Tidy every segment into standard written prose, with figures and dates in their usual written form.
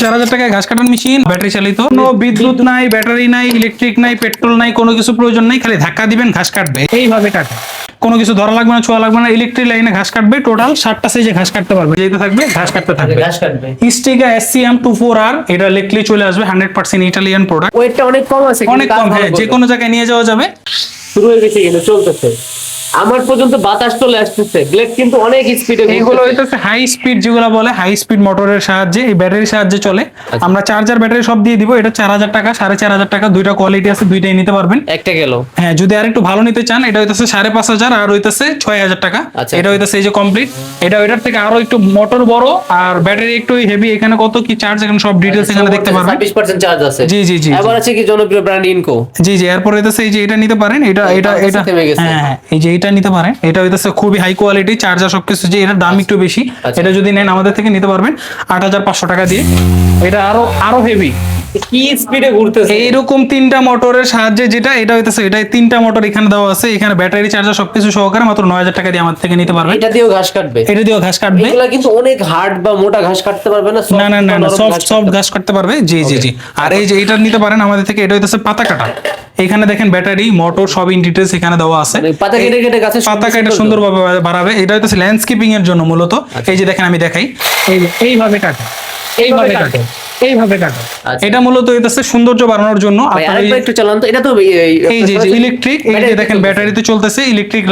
4000 টাকায় ঘাস কাটার machine, battery চালিত, কোনো বিদ্যুৎ নাই, ব্যাটারি নাই, ইলেকট্রিক নাই, পেট্রোল নাই, কোনো কিছু প্রয়োজন নাই, খালি ধাক্কা দিবেন ঘাস কাটবে, এইভাবে কাটে। কোনো কিছু ধরা লাগবে না, ছোঁয়া লাগবে না, ইলেকট্রিক লাইনে ঘাস কাটবে। টোটাল 7টা সাইজে ঘাস কাটতে পারবে, যেতে থাকবে ঘাস কাটতে থাকবে। ঘাস কাটবে। স্টিগা SCM24R, এটা লিখলেই চলে আসবে, 100% ইটালিয়ান প্রোডাক্ট। ওয়েটটা অনেক কম আছে, অনেক কম, হ্যাঁ, যে কোনো জায়গায় নিয়ে যাওয়া যাবে। শুরু হয়ে গেছে কিন্তু চলতেছে, আমার পর্যন্ত বাতাস চলে আসতেছে। ব্লেড কিন্তু অনেক স্পিডে, এগুলো হইতেছে হাই স্পিড, যেগুলো বলে হাই স্পিড মোটরের সাহায্যে, এই ব্যাটারির সাহায্যে চলে। আমরা চার্জার ব্যাটারি সব দিয়ে দিব। এটা 4000 টাকা, 4500 টাকা, দুইটা কোয়ালিটি আছে, দুইটাই নিতে পারবেন। একটা গেল। হ্যাঁ, যদি আর একটু ভালো নিতে চান, এটা হইতেছে 5500 আর হইতেছে 6000 টাকা। আচ্ছা। এটা হইতেছে এই যে কমপ্লিট, এটা ওইটার থেকে আরো একটু মোটর বড় আর ব্যাটারি একটু হেভি। এখানে কত কি চার্জ, এখানে সব ডিটেইলস এখানে দেখতে পারবেন। 26% চার্জ আছে। জি জি জি এবার আছে কি জনপ্রিয় ব্র্যান্ড ইনকো। জি জি, এরপর হইতেছে এই যে এটা নিতে পারেন। এটা এটা এটা হ্যাঁ, এই যে এটা নিতে পারেন। এটা হইতেছে খুবই হাই কোয়ালিটি, চার্জার সবকিছু। যে এটার দাম একটু বেশি, এটা যদি নেন আমাদের থেকে নিতে পারবেন 8500 টাকা দিয়ে। এটা আরো আরো হেভি, কি স্পিডে ঘুরতেছে এইরকম 3টা মোটরের সাহায্যে। যেটা এটা হইতেছে, এটা 3টা মোটর এখানে দেওয়া আছে, এখানে ব্যাটারি চার্জার সবকিছু সহকারে মাত্র 9000 টাকা দিয়ে আমাদের থেকে নিতে পারবেন। এটা দিয়েও ঘাস কাটবে, এটা দিয়েও ঘাস কাটবে। এগুলা কিন্তু অনেক হার্ড বা মোটা ঘাস কাটতে পারবে না, না না না না, সফট ঘাস কাটতে পারবে। জি জি জি। আর এই যে এটা নিতে পারেন আমাদের থেকে। এটা হইতেছে পাতা কাটা। এখানে দেখেন ব্যাটারি, মোটর সব ইন ডিটেইলস এখানে দেওয়া আছে। পাতা কেটে কেটে গাছে পাতা কেটে সুন্দরভাবে বাড়াবে। এটা হইতেছে ল্যান্ডস্কেপিং এর জন্য মূলত। এই যে দেখেন, আমি দেখাই, এইভাবে কাটে, এইভাবে কাটে, এইভাবে কাটে। এটা মূলত হইতেছে সৌন্দর্য বাড়ানোর জন্য। একটু চালান তো। এটা তো এই যে ইলেকট্রিক, এই যে দেখেন ব্যাটারিতে চলতেছে, ইলেকট্রিক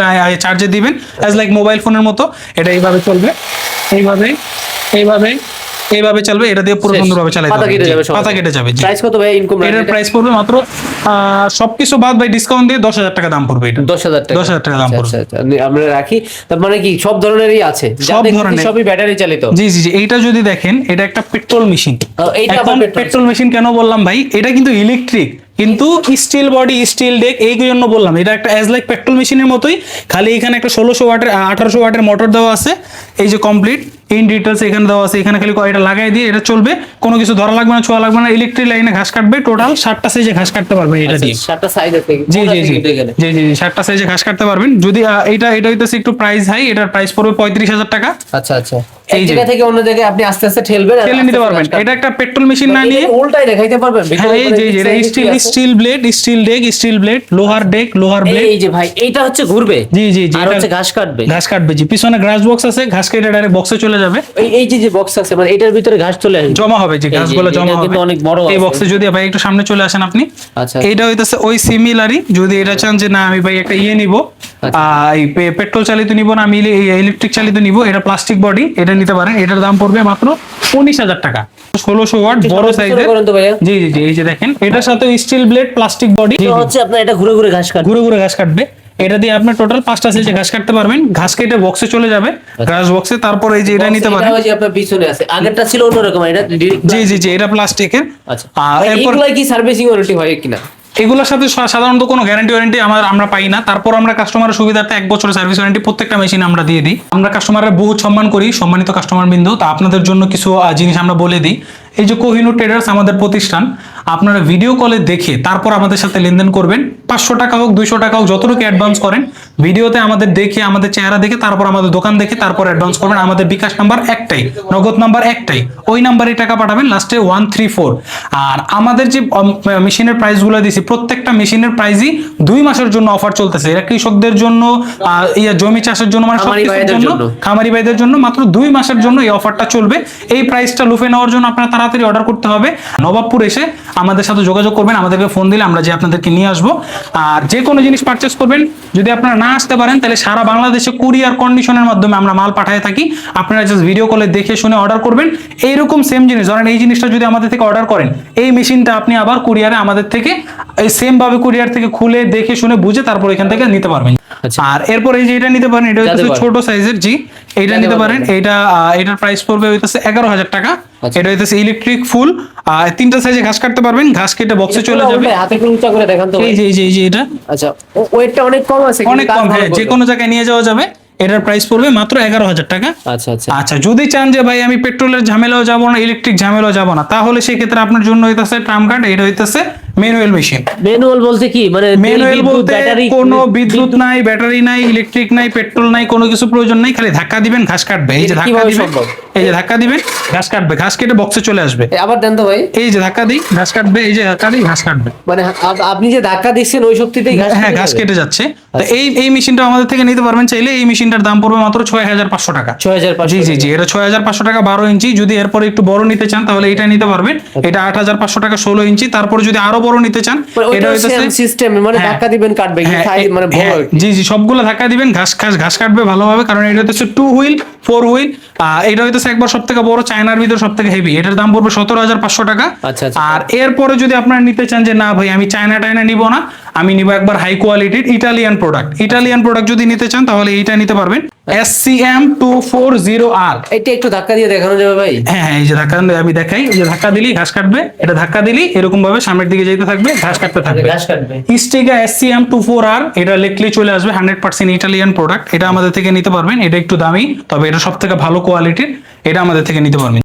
চার্জে দিবেন, অ্যাজ লাইক মোবাইল ফোনের মতো। এটা এইভাবে চলবে, এইভাবে এইভাবে এইভাবে চলবে। এটা দিয়ে পুরো সুন্দরভাবে চালাতে পাতা কেটে যাবে, পাতা কেটে যাবে। প্রাইস কত ভাই ইনকম? এটার প্রাইস পড়বে মাত্র সবকিছু বাদ ভাই ডিসকাউন্ট দিয়ে 10000 টাকা দাম পড়বে। এটা 10000 টাকা, 10000 টাকা দাম পড়বে। আচ্ছা আমরা রাখি। তার মানে কি সব ধরনেরই আছে, সব ধরনের, সবই ব্যাটারি চালিত। জি জি জি। এইটা যদি দেখেন, এটা একটা পেট্রোল মেশিন। এইটা আবার পেট্রোল মেশিন কেন বললাম ভাই? এটা কিন্তু ইলেকট্রিক, কিন্তু স্টিল বডি, স্টিল ডেক, এই জন্য বললাম। এটা একটা অ্যাজ লাইক পেট্রোল মেশিনের মতোই, খালি এখানে একটা 1600 ওয়াটের 1800 ওয়াটের মোটর দেওয়া আছে। এই যে কমপ্লিট ইন ডিটেইলস এখানে দেওয়া আছে। এখানে খালি এটা লাগাই দিয়ে এটা চলবে, কোনো কিছু ধরা লাগবে না, ছোঁয়া লাগবে না, ইলেকট্রিক লাইনে ঘাস কাটবে। টোটাল 7টা সাইজে ঘাস কাটতে পারবেন এটা দিয়ে। 7টা সাইজ আছে। জি জি জি জি জি, 7টা সাইজে ঘাস কাটতে পারবেন। যদি এটা হইতেছে একটু প্রাইস হাই, এটার প্রাইস পড়বে 35000 টাকা। আচ্ছা আচ্ছা, এই জায়গা থেকে অন্য জায়গায় আপনি আস্তে আস্তে ঠেলবেন, ঠেলে নিতে পারবেন। এটা একটা পেট্রোল মেশিন না নিয়ে উল্টাই দেখাইতে পারবেন। এই যে এটা steel blade, steel deck, steel blade, লোহার ডেক, লোহার ব্লেড। এই যে ভাই, এইটা হচ্ছে ঘুরবে। জি জি জি, আর হচ্ছে ঘাস কাটবে, ঘাস কাটবে। জি, পিছনে গ্রাস বক্স আছে, ঘাস কেটে ডাইরেক্ট বক্সে চলে যাবে। এই যে বক্স আছে, মানে এটার ভিতরে ঘাস চলে আসবে, জমা হবে। যে ঘাসগুলো জমা হবে কিন্তু অনেক বড় এই বক্সে। যদি ভাই একটু সামনে চলে আসেন আপনি। আচ্ছা, এইটা হইতাছে ওই সিমিলারই। যদি এটা চান যে না আমি ভাই একটা নিব, এই পেট্রোল চালিত নিব না, আমি ইলেকট্রিক চালিত নিব, এটা প্লাস্টিক বডি, এটা নিতে পারেন। এটার দাম পড়বে মাত্র 19000 টাকা, 1600 ওয়াট, বড় সাইজের। জি জি জি, এই যে দেখেন, এটার সাথে স্টিল ব্লেড, প্লাস্টিক বডি হচ্ছে আপনার। এটা ঘুরে ঘুরে ঘাস কাটবে, ঘুরে ঘুরে ঘাস কাটবে। এটা দিয়ে আপনি টোটাল 5টা সাইজে ঘাস কাটতে পারবেন। ঘাস কেটে বক্সে চলে যাবে, গ্রাস বক্সে। তারপর এই যে এটা নিতে পারেন। এটা আপনার পিছনে আছে, আগেরটা ছিল অন্যরকম, এটা জি জি জি, এটা প্লাস্টিকের। আচ্ছা, আর এরপর এগুলা কি সার্ভিসিং ওয়ারেন্টি হয় কিনা? এগুলোর সাথে সাধারণত কোনো গ্যারান্টি ওয়ারেন্টি আমরা পাই না। তারপর আমরা কাস্টমারের সুবিধার্থে 1 বছরের সার্ভিস ওয়ারেন্টি প্রত্যেকটা মেশিনে আমরা দিয়ে দিই। আমরা কাস্টমারের বহুত সম্মান করি, সম্মানিত কাস্টমার বিন্দু। তা আপনাদের জন্য কিছু জিনিস আমরা বলে দিই। এই যে কোহিনূর ট্রেডার্স আমাদের প্রতিষ্ঠান, আপনারা ভিডিও কলে দেখে তারপর আমাদের সাথে লেনদেন করবেন। 500 টাকা হোক, 200 টাকা হোক, যতটুকু অ্যাডভান্স করেন, ভিডিওতে আমাদের দেখে, আমাদের চেহারা দেখে, তারপর আমাদের দোকান দেখে তারপর অ্যাডভান্স করবেন। আমাদের বিকাশ নাম্বার একটাই, নগদ নাম্বার একটাই, ওই নাম্বারে টাকা পাঠাবেন, লাস্টে 134। আর আমাদের যে মেশিনের প্রাইসগুলো দিয়েছি, প্রত্যেকটা মেশিনের প্রাইসই 2 মাসের জন্য অফার চলতেছে। এটা কৃষকদের জন্য, জমি চাষের জন্য, মানে সবকিছুর জন্য, খামারি ভাইদের জন্য মাত্র 2 মাসের জন্য এই অফারটা চলবে। এই প্রাইসটা লুফে নেওয়ার জন্য আপনারা তাড়াতাড়ি অর্ডার করতে হবে। নবাবপুর এসে আমাদের সাথে যোগাযোগ করবেন, আমাদেরকে ফোন দিলে আমরা যে আপনাদেরকে নিয়ে আসবো। আর যে কোনো জিনিস পারচেস করবেন, যদি আপনারা না আসতে পারেন, তাহলে সারা বাংলাদেশে কুরিয়ার কন্ডিশনের মাধ্যমে আমরা মাল পাঠিয়ে থাকি। আপনারা জাস্ট ভিডিও কলে দেখে শুনে অর্ডার করবেন। এইরকম সেম জিনিস, ধরেন এই জিনিসটা যদি আমাদের থেকে অর্ডার করেন, এই মেশিনটা আপনি আবার কুরিয়ারে আমাদের থেকে এই সেম ভাবে কুরিয়ার থেকে খুলে দেখে শুনে বুঝে তারপর এখান থেকে নিতে পারবেন। আর এরপর এই যে এটা নিতে পারেন, এটা হচ্ছে ছোট সাইজের। জি, এইটা নিতে পারেন। এটার প্রাইস পড়বে হইতেছে 11000 টাকা। এটা হইতেছে ইলেকট্রিক ফুল, 3টা সাইজে ঘাস কাটতে পারবেন। ঘাস কেটে বক্সে চলে যাবে। হাতে একটু উঁচা করে দেখান তো। এই যে এটা আচ্ছা, ওয়েটটা অনেক কম আছে, অনেক কম। হ্যাঁ, যে কোনো জায়গায় নিয়ে যাওয়া যাবে। এটার প্রাইস পড়বে মাত্র 11000 টাকা। আচ্ছা আচ্ছা আচ্ছা, যদি চান যে ভাই আমি পেট্রোলের ঝামেলাও যাব না, ইলেকট্রিক ঝামেলাও যাব না, তাহলে সেই ক্ষেত্রে আপনার জন্য হইতাছে ট্রাম কার্ড। এটা হইতাছে ম্যানুয়াল মেশিন। ম্যানুয়াল বলতে কি মানে ম্যানুয়াল বলতে কোনো বিদ্যুৎ নাই, ব্যাটারি নাই, ইলেকট্রিক নাই, পেট্রোল নাই, কোনো কিছু প্রয়োজন নাই, খালি ধাক্কা দিবেন ঘাস কাটবে। এই যে এটা ধাক্কা কিভাবে দিবেন, সম্ভব? এই যে ধাক্কা দিবেন ঘাস কাটবে, ঘাস কেটে বক্সে চলে আসবে। আবার দেন তো ভাই। এই যে ধাক্কা দিই ঘাস কাটবে, এই যে ধাক্কা দিই ঘাস কাটবে। মানে আপনি যে ধাক্কা দিচ্ছেন ওই শক্তিতেই ঘাস হ্যাঁ কেটে ঘাস যাবে? কেটে যাচ্ছে। তো এই মেশিনটা আমাদের থেকে নিতে পারবেন চাইলে। এই মেশিনটার দাম পড়বে মাত্র 6500 টাকা। 6500 জি জি জি, এটা 6500 টাকা 12 ইঞ্চি। যদি এরপরে একটু বড় নিতে চান তাহলে এটা নিতে পারবেন, এটা 8500 টাকা 16 ইঞ্চি। তারপর যদি আরো বড় নিতে চান এটা হইতেছে সিস্টেম, মানে হ্যাঁ, ধাক্কা দিবেন কাটবে কি হ্যাঁ, সাইজ মানে বড় হ্যাঁ, আর কি। জি জি, সবগুলো ধাক্কা দিবেন ঘাস কাটবে ভালোভাবে, কারণ এটা হচ্ছে 2 হুইল 4 হুইল। এটা হইতেছে একবার সব থেকে বড়, চায়নার ভিতর সব থেকে হেভি। এটার দাম পড়বে 17500 টাকা। আচ্ছা, আচ্ছা। আর এরপরে যদি আপনারা নিতে চান যে না ভাই আমি টাইনা নিব না, আমি নিব একবার হাই কোয়ালিটির ইটালিয়ান প্রোডাক্ট যদি নিতে চান তাহলে এইটা নিতে পারবেন, SCM 240R। এটা একটু ধাক্কা দিয়ে দেখানো যাবে ভাই? হ্যাঁ হ্যাঁ, এই যে ধাক্কা আমি দেখাই, এই যে ধাক্কা দিলেই ঘাস কাটবে। এটা ধাক্কা দিলেই এরকম ভাবে সামনের দিকে যেতে থাকবে, ঘাস কাটতে থাকবে। ঘাস কাটবে। ইস্টিকা SCM 24R, এটা লিখলেই চলে আসবে, 100% ইটালিয়ান প্রোডাক্ট। এটা আমাদের থেকে নিতে পারবেন। এটা একটু দামি, তবে এটা সব থেকে ভালো কোয়ালিটির, এটা আমাদের থেকে নিতে পারবেন।